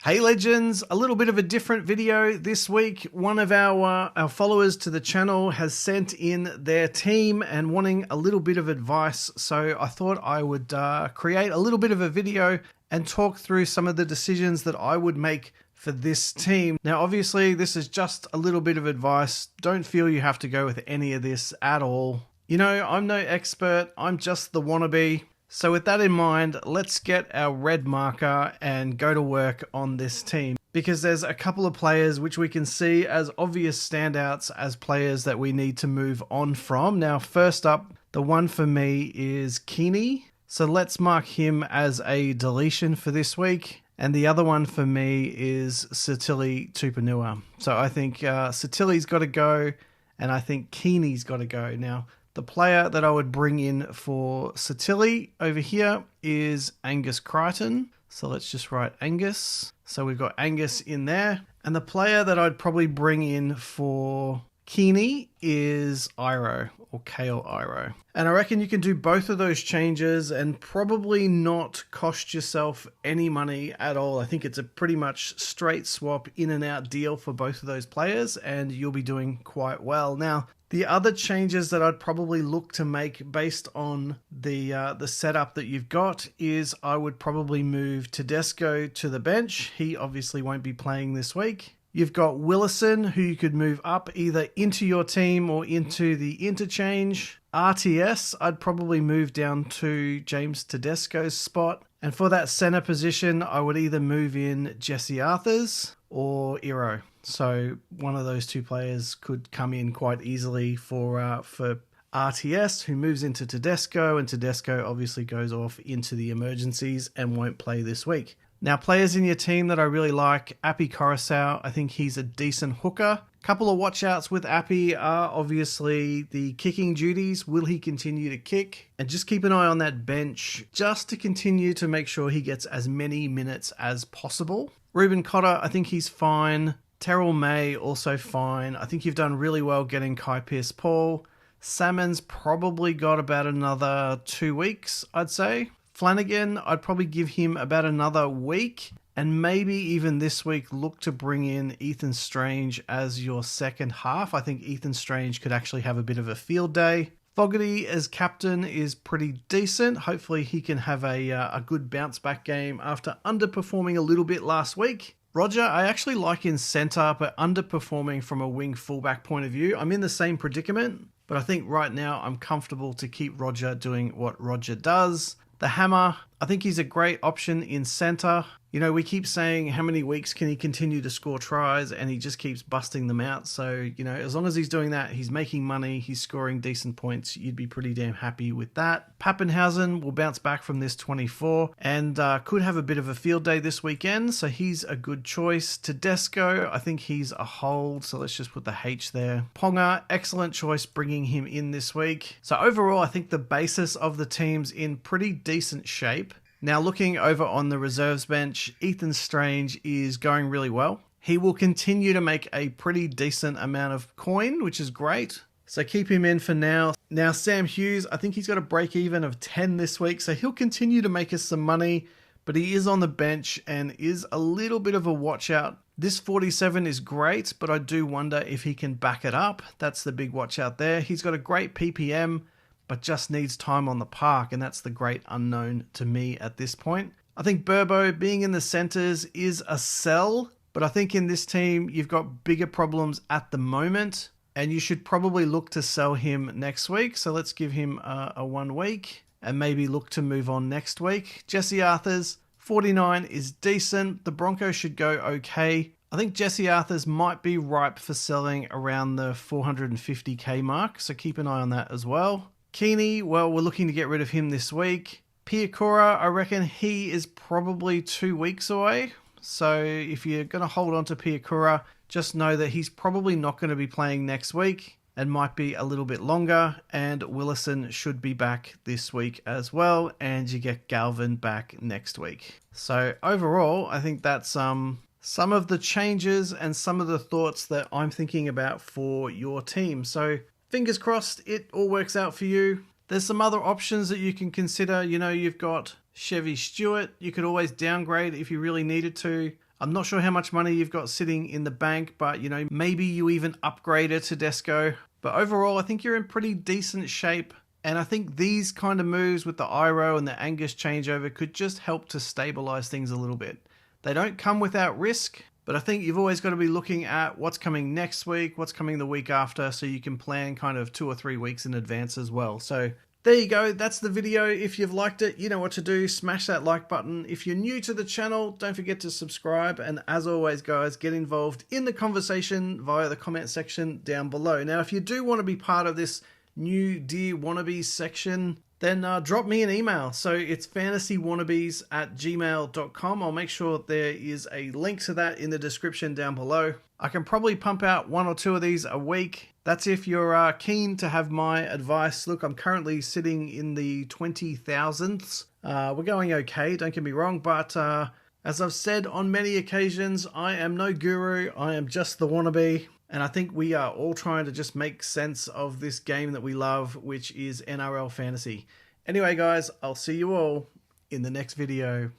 Hey legends, a little bit of a different video this week. One of our followers to the channel has sent in their team and wanting a little bit of advice. So I thought I would create a little bit of a video and talk through some of the decisions that I would make for this team. Now, obviously this is just a little bit of advice. Don't feel you have to go with any of this at all. You know, I'm no expert, I'm just the wannabe. So with that in mind, let's get our red marker and go to work on this team, because there's a couple of players which we can see as obvious standouts as players that we need to move on from. Now, first up, the one for me is Keeney. So let's mark him as a deletion for this week. And the other one for me is Satili Tupanua. So I think Satili's got to go, and I think Keeney's got to go. Now, the player that I would bring in for Satili over here is Angus Crichton. So let's just write Angus. So we've got Angus in there. And the player that I'd probably bring in for Keeney is Iro, or Kale Iro. And I reckon you can do both of those changes and probably not cost yourself any money at all. I think it's a pretty much straight swap in and out deal for both of those players, and you'll be doing quite well. Now, the other changes that I'd probably look to make based on the setup that you've got is I would probably move Tedesco to the bench. He obviously won't be playing this week. You've got Willison, who you could move up either into your team or into the interchange. RTS, I'd probably move down to James Tedesco's spot. And for that center position, I would either move in Jesse Arthurs or Iro. So one of those two players could come in quite easily for RTS, who moves into Tedesco, and Tedesco obviously goes off into the emergencies and won't play this week. Now, players in your team that I really like, Appy Coruscant, I think he's a decent hooker. Couple of watch-outs with Appy are obviously the kicking duties. Will he continue to kick? And just keep an eye on that bench just to continue to make sure he gets as many minutes as possible. Ruben Cotter, I think he's fine. Terrell May, also fine. I think you've done really well getting Kai Pearce-Paul. Salmon's probably got about another 2 weeks, I'd say. Flanagan, I'd probably give him about another week, and maybe even this week look to bring in Ethan Strange as your second half. I think Ethan Strange could actually have a bit of a field day. Fogarty as captain is pretty decent. Hopefully he can have a good bounce back game after underperforming a little bit last week. Roger, I actually like in centre, but underperforming from a wing fullback point of view. I'm in the same predicament, but I think right now I'm comfortable to keep Roger doing what Roger does. The Hammer, I think he's a great option in centre. You know, we keep saying how many weeks can he continue to score tries, and he just keeps busting them out. So, you know, as long as he's doing that, he's making money, he's scoring decent points, you'd be pretty damn happy with that. Pappenhausen will bounce back from this 24 and could have a bit of a field day this weekend, so he's a good choice. Tedesco, I think he's a hold, so let's just put the H there. Ponga, excellent choice bringing him in this week. So overall, I think the basis of the team's in pretty decent shape. Now, looking over on the reserves bench, Ethan Strange is going really well. He will continue to make a pretty decent amount of coin, which is great. So keep him in for now. Now, Sam Hughes, I think he's got a break even of 10 this week, so he'll continue to make us some money, but he is on the bench and is a little bit of a watch out. This 47 is great, but I do wonder if he can back it up. That's the big watch out there. He's got a great PPM, but just needs time on the park, and that's the great unknown to me at this point. I think Burbo being in the centres is a sell, but I think in this team you've got bigger problems at the moment, and you should probably look to sell him next week. So let's give him a 1 week and maybe look to move on next week. Jesse Arthurs, 49 is decent. The Broncos should go okay. I think Jesse Arthurs might be ripe for selling around the 450k mark, so keep an eye on that as well. Keeney, well, we're looking to get rid of him this week. Piakura, I reckon he is probably 2 weeks away. So if you're going to hold on to Piakura, just know that he's probably not going to be playing next week and might be a little bit longer. And Willison should be back this week as well. And you get Galvin back next week. So overall, I think that's some of the changes and some of the thoughts that I'm thinking about for your team. So fingers crossed it all works out for you. There's some other options that you can consider. You know, you've got Chevy Stewart. You could always downgrade if you really needed to. I'm not sure how much money you've got sitting in the bank, but you know, maybe you even upgrade it to Desco. But overall, I think you're in pretty decent shape. And I think these kind of moves with the Iro and the Angus changeover could just help to stabilize things a little bit. They don't come without risk, but I think you've always got to be looking at what's coming next week, what's coming the week after, so you can plan kind of 2 or 3 weeks in advance as well. So there you go. That's the video. If you've liked it, you know what to do. Smash that like button. If you're new to the channel, don't forget to subscribe. And as always, guys, get involved in the conversation via the comment section down below. Now, if you do want to be part of this new Dear Wannabes section, then drop me an email. So it's fantasywannabes@gmail.com. I'll make sure there is a link to that in the description down below. I can probably pump out 1 or 2 of these a week. That's if you're keen to have my advice. Look, I'm currently sitting in the 20,000s. We're going okay, don't get me wrong, but as I've said on many occasions, I am no guru. I am just the wannabe. And I think we are all trying to just make sense of this game that we love, which is NRL Fantasy. Anyway, guys, I'll see you all in the next video.